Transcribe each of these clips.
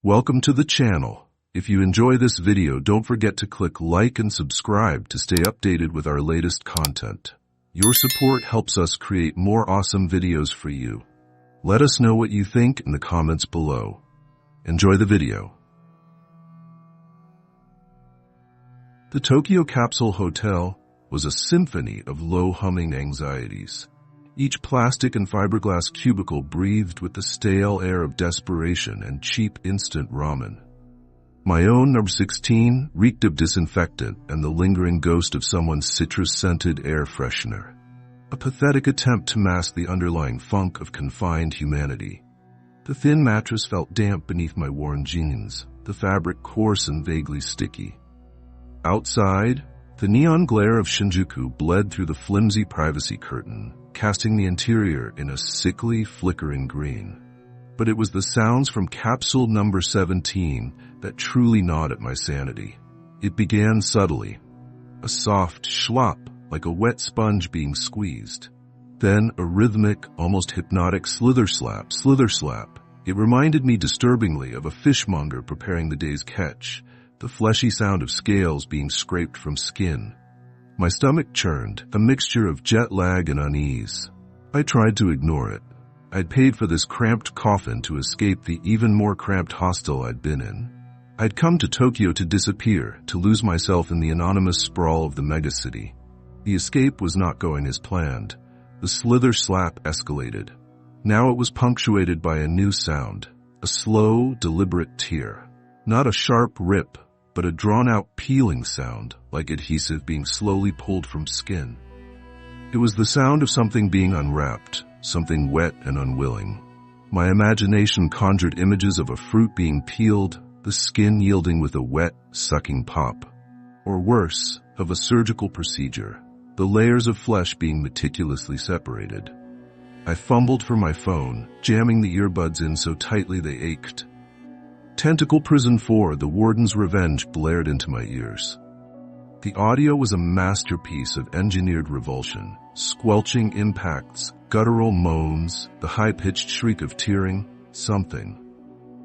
Welcome to the channel. If you enjoy this video, don't forget to click like and subscribe to stay updated with our latest content. Your support helps us create more awesome videos for you. Let us know what you think in the comments below. Enjoy the video. The Tokyo Capsule Hotel was a symphony of low-humming anxieties. Each plastic and fiberglass cubicle breathed with the stale air of desperation and cheap instant ramen. My own number 16 reeked of disinfectant and the lingering ghost of someone's citrus-scented air freshener. A pathetic attempt to mask the underlying funk of confined humanity. The thin mattress felt damp beneath my worn jeans, the fabric coarse and vaguely sticky. Outside, the neon glare of Shinjuku bled through the flimsy privacy curtain, casting the interior in a sickly, flickering green. But it was the sounds from capsule number 17 that truly gnawed at my sanity. It began subtly, a soft schlop like a wet sponge being squeezed. Then a rhythmic, almost hypnotic slither slap. It reminded me disturbingly of a fishmonger preparing the day's catch, the fleshy sound of scales being scraped from skin. My stomach churned, a mixture of jet lag and unease. I tried to ignore it. I'd paid for this cramped coffin to escape the even more cramped hostel I'd been in. I'd come to Tokyo to disappear, to lose myself in the anonymous sprawl of the megacity. The escape was not going as planned. The slither slap escalated. Now it was punctuated by a new sound, a slow, deliberate tear. Not a sharp rip, but a drawn-out peeling sound, like adhesive being slowly pulled from skin. It was the sound of something being unwrapped, something wet and unwilling. My imagination conjured images of a fruit being peeled, the skin yielding with a wet, sucking pop. Or worse, of a surgical procedure, the layers of flesh being meticulously separated. I fumbled for my phone, jamming the earbuds in so tightly they ached. Tentacle Prison 4, The Warden's Revenge blared into my ears. The audio was a masterpiece of engineered revulsion, squelching impacts, guttural moans, the high-pitched shriek of tearing, something.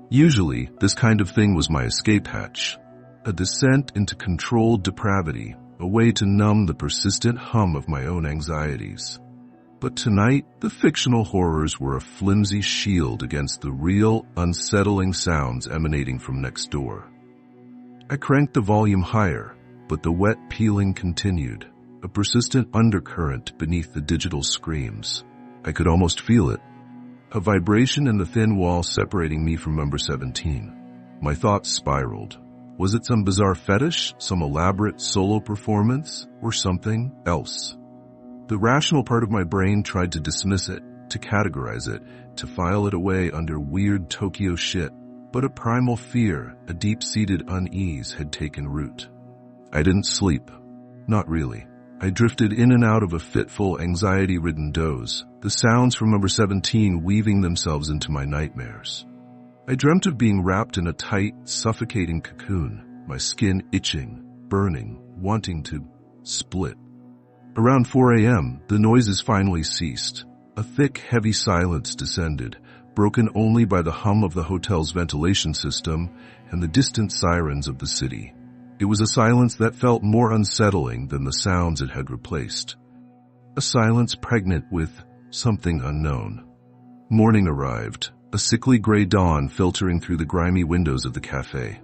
Usually, this kind of thing was my escape hatch, a descent into controlled depravity, a way to numb the persistent hum of my own anxieties. But tonight, the fictional horrors were a flimsy shield against the real, unsettling sounds emanating from next door. I cranked the volume higher, but the wet peeling continued, a persistent undercurrent beneath the digital screams. I could almost feel it, a vibration in the thin wall separating me from number 17. My thoughts spiraled. Was it some bizarre fetish, some elaborate solo performance, or something else? The rational part of my brain tried to dismiss it, to categorize it, to file it away under weird Tokyo shit, but a primal fear, a deep-seated unease had taken root. I didn't sleep. Not really. I drifted in and out of a fitful, anxiety-ridden doze, the sounds from number 17 weaving themselves into my nightmares. I dreamt of being wrapped in a tight, suffocating cocoon, my skin itching, burning, wanting to split. Around 4 a.m., the noises finally ceased. A thick, heavy silence descended, broken only by the hum of the hotel's ventilation system and the distant sirens of the city. It was a silence that felt more unsettling than the sounds it had replaced. A silence pregnant with something unknown. Morning arrived, a sickly gray dawn filtering through the grimy windows of the cafe.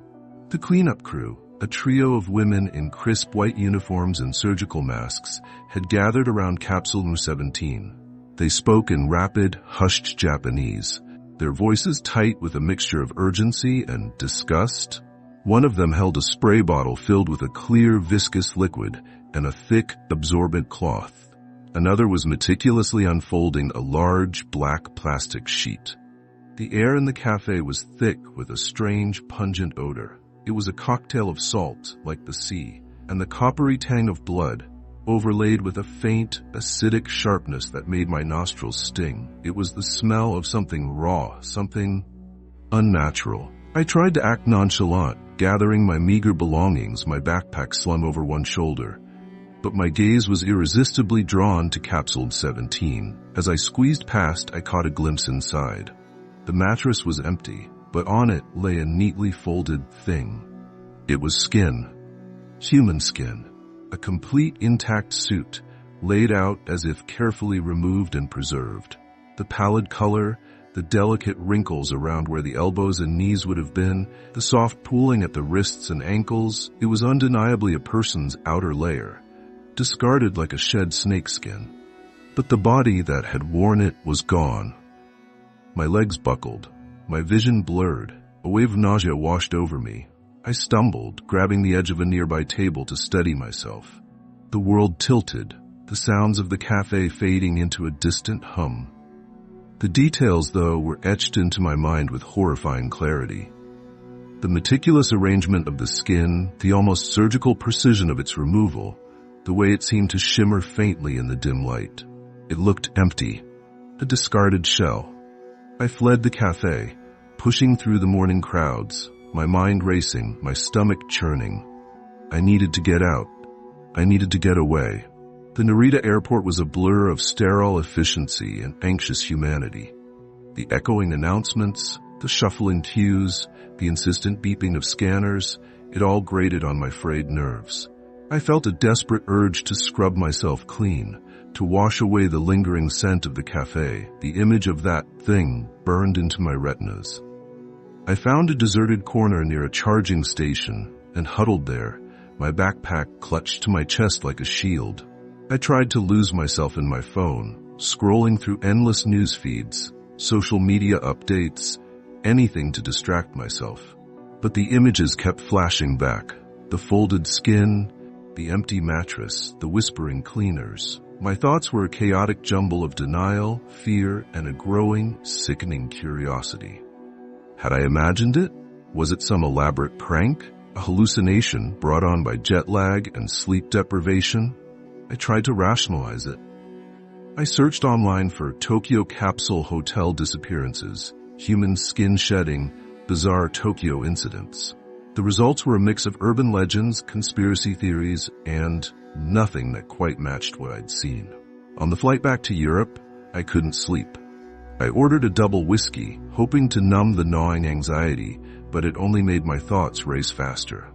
The cleanup crew, a trio of women in crisp white uniforms and surgical masks, had gathered around capsule number 17. They spoke in rapid, hushed Japanese, their voices tight with a mixture of urgency and disgust. One of them held a spray bottle filled with a clear, viscous liquid and a thick, absorbent cloth. Another was meticulously unfolding a large, black plastic sheet. The air in the cafe was thick with a strange, pungent odor. It was a cocktail of salt, like the sea, and the coppery tang of blood, overlaid with a faint, acidic sharpness that made my nostrils sting. It was the smell of something raw, something unnatural. I tried to act nonchalant, gathering my meager belongings, my backpack slung over one shoulder. But my gaze was irresistibly drawn to capsule 17. As I squeezed past, I caught a glimpse inside. The mattress was empty. but on it lay a neatly folded thing. It was skin. Human skin. A complete intact suit, laid out as if carefully removed and preserved. The pallid color, the delicate wrinkles around where the elbows and knees would have been, the soft pooling at the wrists and ankles, it was undeniably a person's outer layer, discarded like a shed snakeskin. But the body that had worn it was gone. My legs buckled, my vision blurred, a wave of nausea washed over me. I stumbled, grabbing the edge of a nearby table to steady myself. The world tilted, the sounds of the cafe fading into a distant hum. The details, though, were etched into my mind with horrifying clarity. The meticulous arrangement of the skin, the almost surgical precision of its removal, the way it seemed to shimmer faintly in the dim light. It looked empty, a discarded shell. I fled the cafe, pushing through the morning crowds, my mind racing, my stomach churning. I needed to get out. I needed to get away. The Narita airport was a blur of sterile efficiency and anxious humanity. The echoing announcements, the shuffling queues, the insistent beeping of scanners, it all grated on my frayed nerves. I felt a desperate urge to scrub myself clean, to wash away the lingering scent of the cafe. The image of that thing burned into my retinas. I found a deserted corner near a charging station and huddled there, my backpack clutched to my chest like a shield. I tried to lose myself in my phone, scrolling through endless news feeds, social media updates, anything to distract myself. But the images kept flashing back. The folded skin, the empty mattress, the whispering cleaners. My thoughts were a chaotic jumble of denial, fear, and a growing, sickening curiosity. Had I imagined it? Was it some elaborate prank? A hallucination brought on by jet lag and sleep deprivation? I tried to rationalize it. I searched online for Tokyo capsule hotel disappearances, human skin shedding, bizarre Tokyo incidents. The results were a mix of urban legends, conspiracy theories, and nothing that quite matched what I'd seen. On the flight back to Europe, I couldn't sleep. I ordered a double whiskey, hoping to numb the gnawing anxiety, but it only made my thoughts race faster.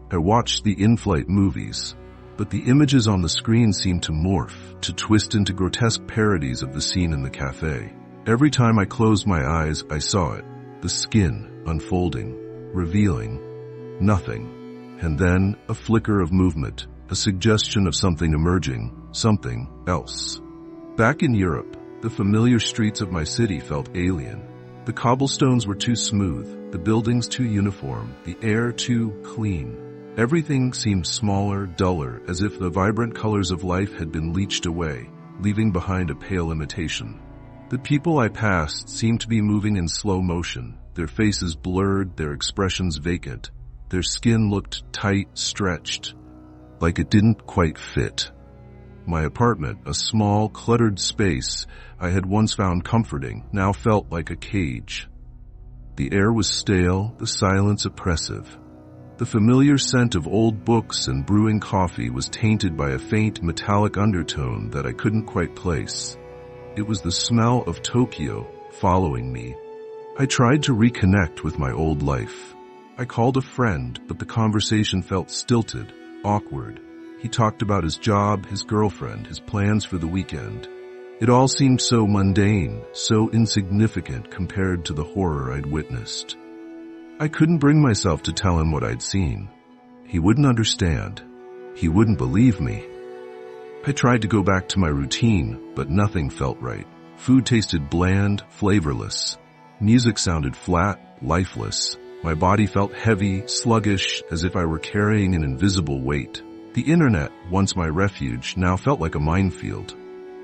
I watched the in-flight movies, but the images on the screen seemed to morph, to twist into grotesque parodies of the scene in the cafe. Every time I closed my eyes, I saw it, the skin unfolding, revealing nothing. And then a flicker of movement, a suggestion of something emerging, something else. Back in Europe, the familiar streets of my city felt alien. The cobblestones were too smooth, the buildings too uniform, the air too clean. Everything seemed smaller, duller, as if the vibrant colors of life had been leached away, leaving behind a pale imitation. The people I passed seemed to be moving in slow motion, their faces blurred, their expressions vacant. Their skin looked tight, stretched, like it didn't quite fit. My apartment, a small, cluttered space I had once found comforting, now felt like a cage. The air was stale, the silence oppressive. The familiar scent of old books and brewing coffee was tainted by a faint metallic undertone that I couldn't quite place. It was the smell of Tokyo following me. I tried to reconnect with my old life. I called a friend, but the conversation felt stilted, awkward. He talked about his job, his girlfriend, his plans for the weekend. It all seemed so mundane, so insignificant compared to the horror I'd witnessed. I couldn't bring myself to tell him what I'd seen. He wouldn't understand. He wouldn't believe me. I tried to go back to my routine, but nothing felt right. Food tasted bland, flavorless. Music sounded flat, lifeless. My body felt heavy, sluggish, as if I were carrying an invisible weight. The internet, once my refuge, now felt like a minefield.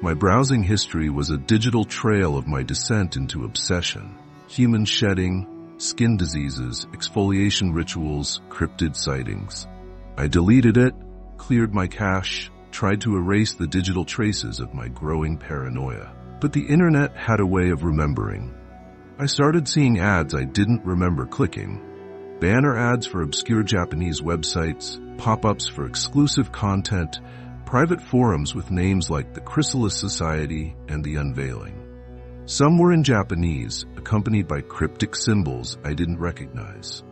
My browsing history was a digital trail of my descent into obsession. Human shedding, skin diseases, exfoliation rituals, cryptid sightings. I deleted it, cleared my cache, tried to erase the digital traces of my growing paranoia. But the internet had a way of remembering. I started seeing ads I didn't remember clicking. Banner ads for obscure Japanese websites, pop-ups for exclusive content, private forums with names like the Chrysalis Society and The Unveiling. Some were in Japanese, accompanied by cryptic symbols I didn't recognize.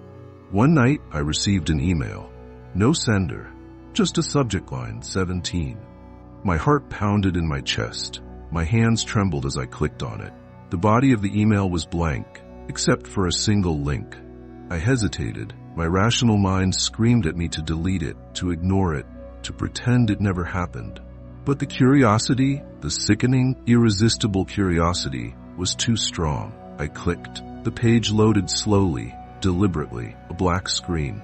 One night, I received an email. No sender, just a subject line, 17. My heart pounded in my chest. My hands trembled as I clicked on it. The body of the email was blank, except for a single link. I hesitated. My rational mind screamed at me to delete it, to ignore it, to pretend it never happened. But the curiosity, the sickening, irresistible curiosity, was too strong. I clicked. The page loaded slowly, deliberately, a black screen.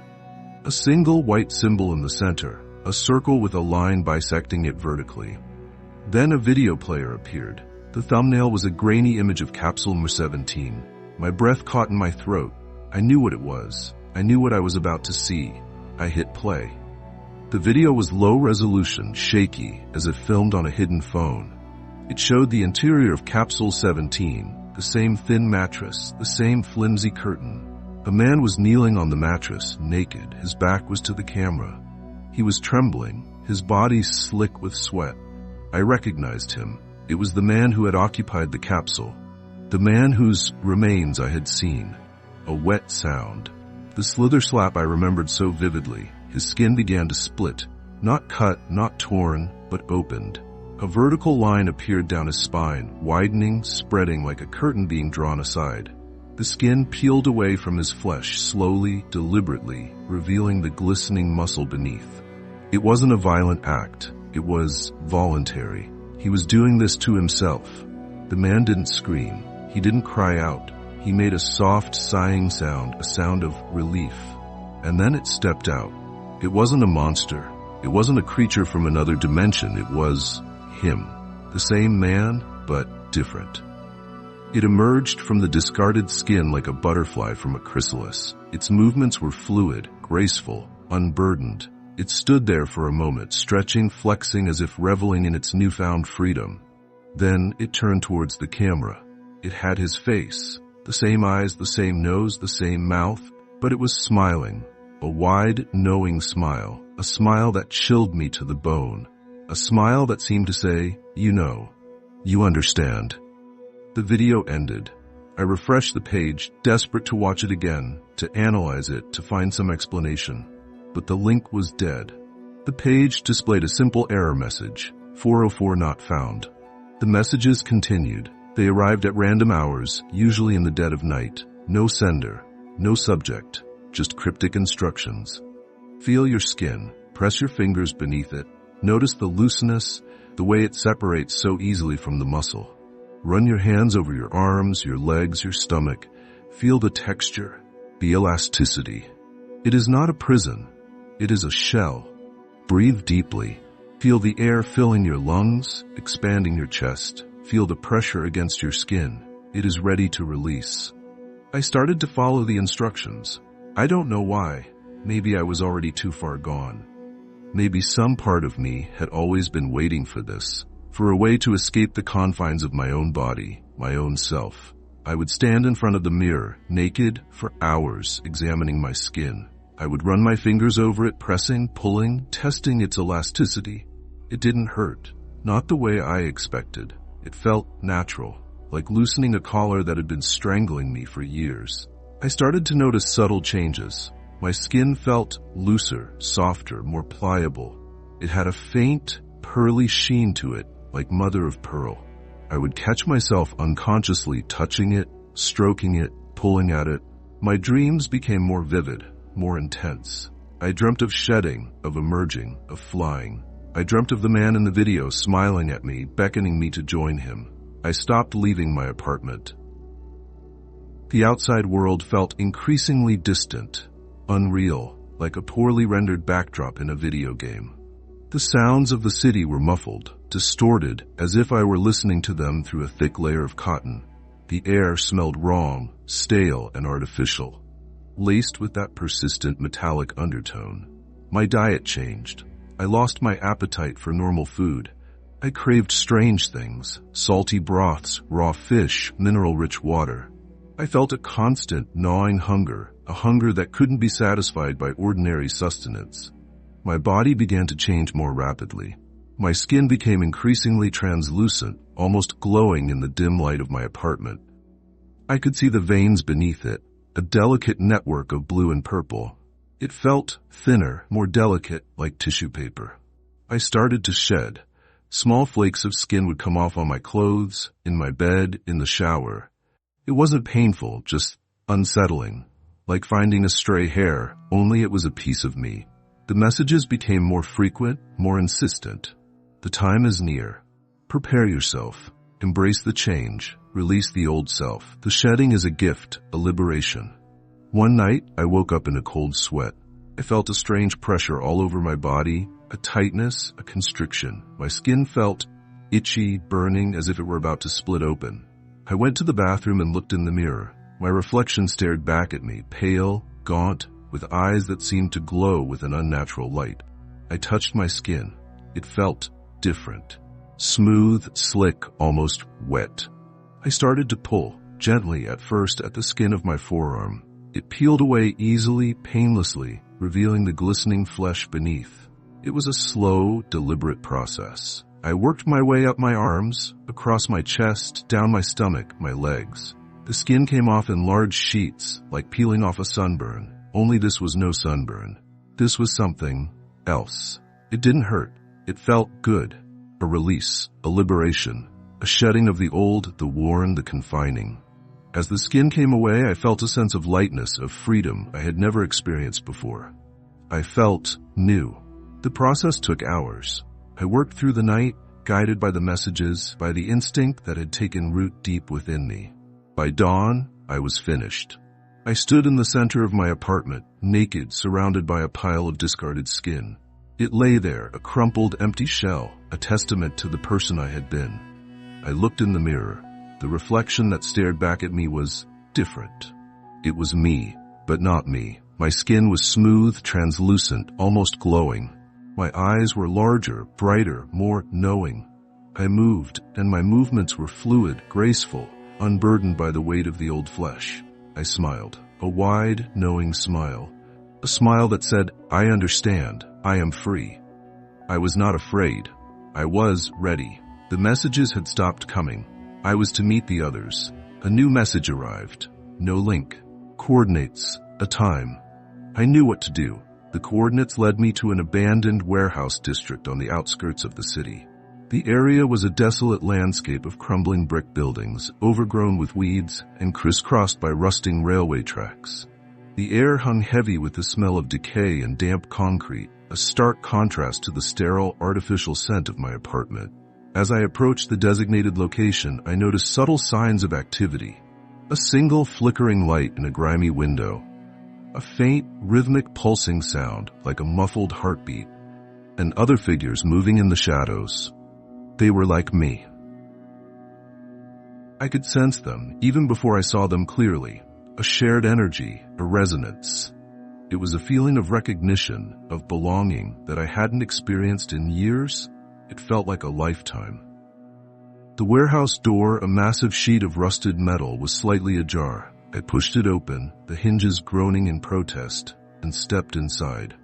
A single white symbol in the center, a circle with a line bisecting it vertically. Then a video player appeared. The thumbnail was a grainy image of capsule 17. My breath caught in my throat. I knew what it was. I knew what I was about to see. I hit play. The video was low resolution, shaky, as if filmed on a hidden phone. It showed the interior of capsule 17, the same thin mattress, the same flimsy curtain. A man was kneeling on the mattress, naked. His back was to the camera. He was trembling, his body slick with sweat. I recognized him. It was the man who had occupied the capsule. The man whose remains I had seen. A wet sound. The slither slap I remembered so vividly. His skin began to split. Not cut, not torn, but opened. A vertical line appeared down his spine, widening, spreading like a curtain being drawn aside. The skin peeled away from his flesh, slowly, deliberately, revealing the glistening muscle beneath. It wasn't a violent act. It was voluntary. He was doing this to himself. The man didn't scream. He didn't cry out. He made a soft, sighing sound, a sound of relief. And then it stepped out. It wasn't a monster. It wasn't a creature from another dimension. It was him. The same man, but different. It emerged from the discarded skin like a butterfly from a chrysalis. Its movements were fluid, graceful, unburdened. It stood there for a moment, stretching, flexing as if reveling in its newfound freedom. Then it turned towards the camera. It had his face. The same eyes, the same nose, the same mouth, but it was smiling. A wide, knowing smile. A smile that chilled me to the bone. A smile that seemed to say, you know. You understand. The video ended. I refreshed the page, desperate to watch it again, to analyze it, to find some explanation. But the link was dead. The page displayed a simple error message, 404 not found. The messages continued. They arrived at random hours, usually in the dead of night. No sender, no subject, just cryptic instructions. Feel your skin, press your fingers beneath it. Notice the looseness, the way it separates so easily from the muscle. Run your hands over your arms, your legs, your stomach. Feel the texture, the elasticity. It is not a prison. It is a shell. Breathe deeply. Feel the air filling your lungs, expanding your chest. Feel the pressure against your skin. It is ready to release. I started to follow the instructions. I don't know why. Maybe I was already too far gone. Maybe some part of me had always been waiting for this, for a way to escape the confines of my own body, my own self. I would stand in front of the mirror, naked, for hours, examining my skin. I would run my fingers over it, pressing, pulling, testing its elasticity. It didn't hurt, not the way I expected. It felt natural, like loosening a collar that had been strangling me for years. I started to notice subtle changes. My skin felt looser, softer, more pliable. It had a faint, pearly sheen to it, like mother of pearl. I would catch myself unconsciously touching it, stroking it, pulling at it. My dreams became more vivid, more intense. I dreamt of shedding, of emerging, of flying. I dreamt of the man in the video smiling at me, beckoning me to join him. I stopped leaving my apartment. The outside world felt increasingly distant, unreal, like a poorly rendered backdrop in a video game. The sounds of the city were muffled, distorted, as if I were listening to them through a thick layer of cotton. The air smelled wrong, stale, and artificial, laced with that persistent metallic undertone. My diet changed. I lost my appetite for normal food. I craved strange things, salty broths, raw fish, mineral-rich water. I felt a constant, gnawing hunger, a hunger that couldn't be satisfied by ordinary sustenance. My body began to change more rapidly. My skin became increasingly translucent, almost glowing in the dim light of my apartment. I could see the veins beneath it, a delicate network of blue and purple. It felt thinner, more delicate, like tissue paper. I started to shed. Small flakes of skin would come off on my clothes, in my bed, in the shower. It wasn't painful, just unsettling. Like finding a stray hair, only it was a piece of me. The messages became more frequent, more insistent. The time is near. Prepare yourself. Embrace the change. Release the old self. The shedding is a gift, a liberation. One night, I woke up in a cold sweat. I felt a strange pressure all over my body, a tightness, a constriction. My skin felt itchy, burning, as if it were about to split open. I went to the bathroom and looked in the mirror. My reflection stared back at me, pale, gaunt, with eyes that seemed to glow with an unnatural light. I touched my skin. It felt different. Smooth, slick, almost wet. I started to pull, gently at first at the skin of my forearm. It peeled away easily, painlessly, revealing the glistening flesh beneath. It was a slow, deliberate process. I worked my way up my arms, across my chest, down my stomach, my legs. The skin came off in large sheets, like peeling off a sunburn. Only this was no sunburn. This was something else. It didn't hurt. It felt good. A release, a liberation, a shedding of the old, the worn, the confining. As the skin came away, I felt a sense of lightness, of freedom I had never experienced before. I felt new. The process took hours. I worked through the night, guided by the messages, by the instinct that had taken root deep within me. By dawn, I was finished. I stood in the center of my apartment, naked, surrounded by a pile of discarded skin. It lay there, a crumpled, empty shell, a testament to the person I had been. I looked in the mirror. The reflection that stared back at me was different. It was me, but not me. My skin was smooth, translucent, almost glowing. My eyes were larger, brighter, more knowing. I moved, and my movements were fluid, graceful, unburdened by the weight of the old flesh. I smiled, a wide, knowing smile. A smile that said, I understand, I am free. I was not afraid. I was ready. The messages had stopped coming. I was to meet the others. A new message arrived. No link. Coordinates. A time. I knew what to do. The coordinates led me to an abandoned warehouse district on the outskirts of the city. The area was a desolate landscape of crumbling brick buildings, overgrown with weeds and crisscrossed by rusting railway tracks. The air hung heavy with the smell of decay and damp concrete, a stark contrast to the sterile, artificial scent of my apartment. As I approached the designated location, I noticed subtle signs of activity. A single flickering light in a grimy window. A faint, rhythmic pulsing sound, like a muffled heartbeat. And other figures moving in the shadows. They were like me. I could sense them, even before I saw them clearly. A shared energy, a resonance. It was a feeling of recognition, of belonging that I hadn't experienced in years. It felt like a lifetime. The warehouse door, a massive sheet of rusted metal, was slightly ajar. I pushed it open, the hinges groaning in protest, and stepped inside.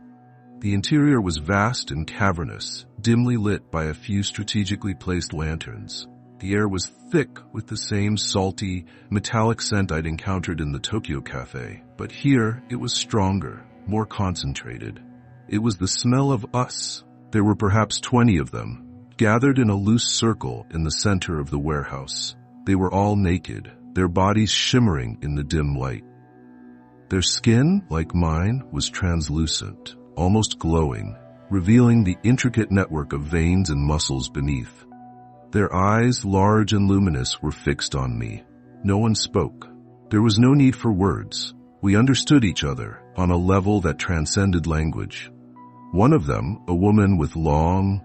The interior was vast and cavernous, dimly lit by a few strategically placed lanterns. The air was thick with the same salty, metallic scent I'd encountered in the Tokyo Cafe, but here it was stronger, more concentrated. It was the smell of us. There were perhaps 20 of them, gathered in a loose circle in the center of the warehouse. They were all naked, their bodies shimmering in the dim light. Their skin, like mine, was translucent, almost glowing, revealing the intricate network of veins and muscles beneath. Their eyes, large and luminous, were fixed on me. No one spoke. There was no need for words. We understood each other on a level that transcended language. One of them, a woman with long,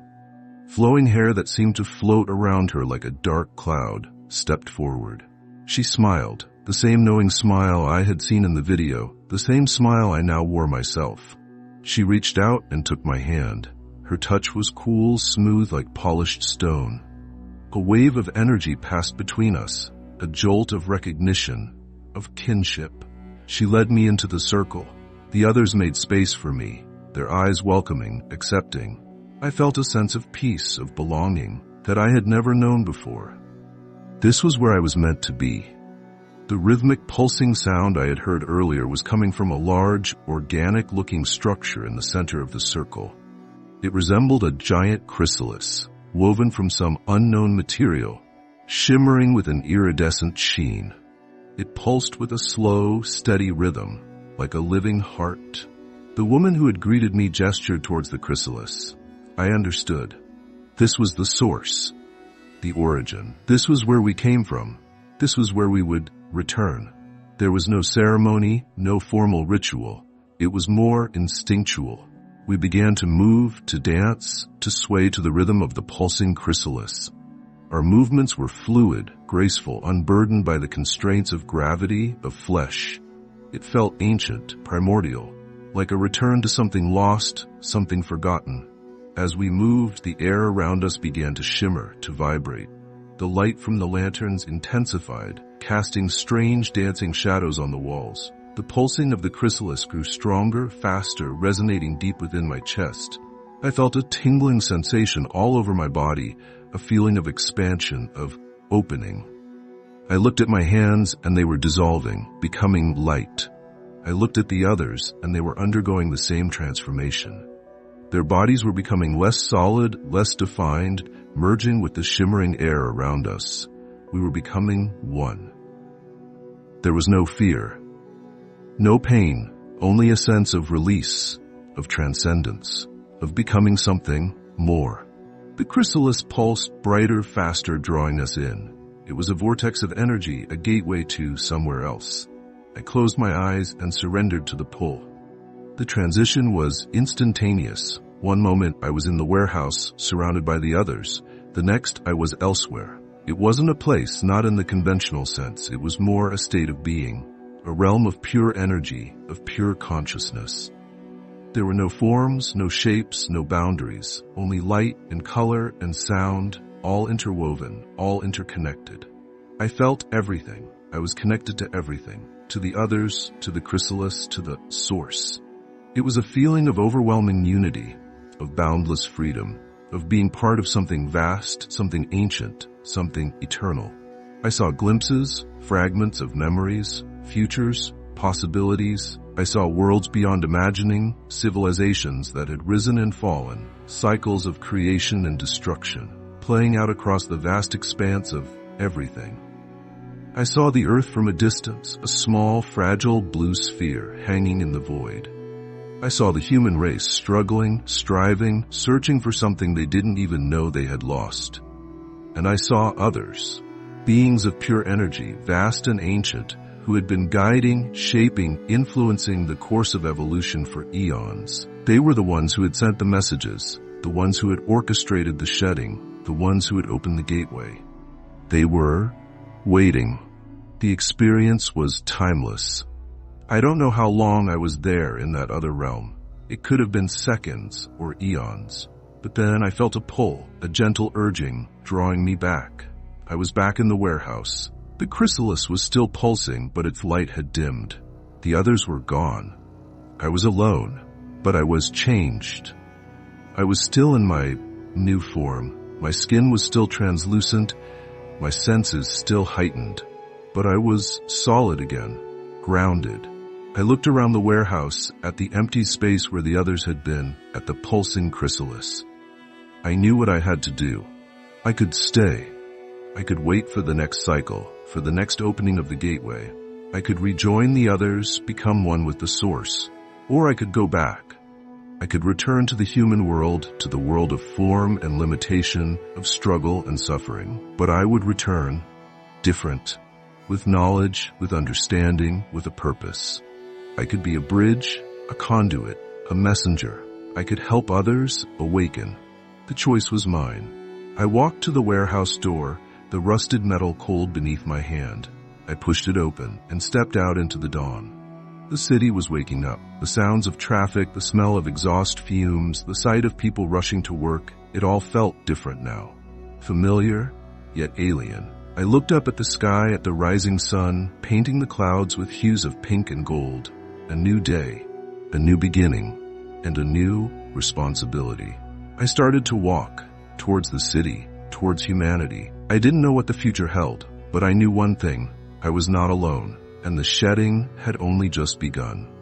flowing hair that seemed to float around her like a dark cloud, stepped forward. She smiled, the same knowing smile I had seen in the video, the same smile I now wore myself. She reached out and took my hand. Her touch was cool, smooth like polished stone. A wave of energy passed between us, a jolt of recognition, of kinship. She led me into the circle. The others made space for me, their eyes welcoming, accepting. I felt a sense of peace, of belonging, that I had never known before. This was where I was meant to be. The rhythmic pulsing sound I had heard earlier was coming from a large, organic-looking structure in the center of the circle. It resembled a giant chrysalis, woven from some unknown material, shimmering with an iridescent sheen. It pulsed with a slow, steady rhythm, like a living heart. The woman who had greeted me gestured towards the chrysalis. I understood. This was the source, the origin. This was where we came from. This was where we would return. There was no ceremony, no formal ritual. It was more instinctual. We began to move, to dance, to sway to the rhythm of the pulsing chrysalis. Our movements were fluid, graceful, unburdened by the constraints of gravity, of flesh. It felt ancient, primordial, like a return to something lost, something forgotten. As we moved, the air around us began to shimmer, to vibrate. The light from the lanterns intensified, casting strange dancing shadows on the walls. The pulsing of the chrysalis grew stronger, faster, resonating deep within my chest. I felt a tingling sensation all over my body, a feeling of expansion, of opening. I looked at my hands and they were dissolving, becoming light. I looked at the others and they were undergoing the same transformation. Their bodies were becoming less solid, less defined, merging with the shimmering air around us. We were becoming one. There was no fear, no pain, only a sense of release, of transcendence, of becoming something more. The chrysalis pulsed brighter, faster, drawing us in. It was a vortex of energy, a gateway to somewhere else. I closed my eyes and surrendered to the pull. The transition was instantaneous. One moment I was in the warehouse, surrounded by the others. The next I was elsewhere. It wasn't a place, not in the conventional sense. It was more a state of being, a realm of pure energy, of pure consciousness. There were no forms, no shapes, no boundaries, only light and color and sound, all interwoven, all interconnected. I felt everything. I was connected to everything, to the others, to the chrysalis, to the source. It was a feeling of overwhelming unity, of boundless freedom, of being part of something vast, something ancient, something eternal. I saw glimpses, fragments of memories, futures, possibilities. I saw worlds beyond imagining, civilizations that had risen and fallen, cycles of creation and destruction, playing out across the vast expanse of everything. I saw the earth from a distance, a small, fragile blue sphere hanging in the void. I saw the human race struggling, striving, searching for something they didn't even know they had lost. And I saw others, beings of pure energy, vast and ancient, who had been guiding, shaping, influencing the course of evolution for eons. They were the ones who had sent the messages, the ones who had orchestrated the shedding, the ones who had opened the gateway. They were waiting. The experience was timeless. I don't know how long I was there in that other realm. It could have been seconds or eons. But then I felt a pull, a gentle urging, drawing me back. I was back in the warehouse. The chrysalis was still pulsing, but its light had dimmed. The others were gone. I was alone, but I was changed. I was still in my new form. My skin was still translucent, my senses still heightened. But I was solid again, grounded. I looked around the warehouse, at the empty space where the others had been, at the pulsing chrysalis. I knew what I had to do. I could stay. I could wait for the next cycle, for the next opening of the gateway. I could rejoin the others, become one with the source. Or I could go back. I could return to the human world, to the world of form and limitation, of struggle and suffering. But I would return, different, with knowledge, with understanding, with a purpose. I could be a bridge, a conduit, a messenger. I could help others awaken. The choice was mine. I walked to the warehouse door, the rusted metal cold beneath my hand. I pushed it open and stepped out into the dawn. The city was waking up. The sounds of traffic, the smell of exhaust fumes, the sight of people rushing to work, it all felt different now. Familiar, yet alien. I looked up at the sky, at the rising sun, painting the clouds with hues of pink and gold. A new day, a new beginning, and a new responsibility. I started to walk towards the city, towards humanity. I didn't know what the future held, but I knew one thing: I was not alone, and the shedding had only just begun.